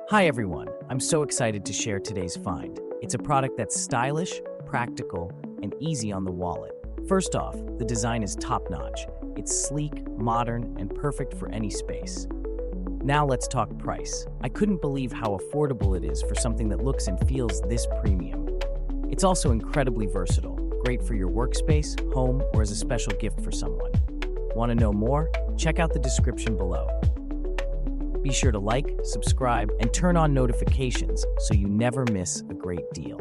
Hi everyone, I'm so excited to share today's find. It's a product that's stylish, practical, and easy on the wallet. First off, the design is top-notch. It's sleek, modern, and perfect for any space. Now let's talk price. I couldn't believe how affordable it is for something that looks and feels this premium. It's also incredibly versatile, great for your workspace, home, or as a special gift for someone. Want to know more? Check out the description below. Be sure to like, subscribe, and turn on notifications so you never miss a great deal.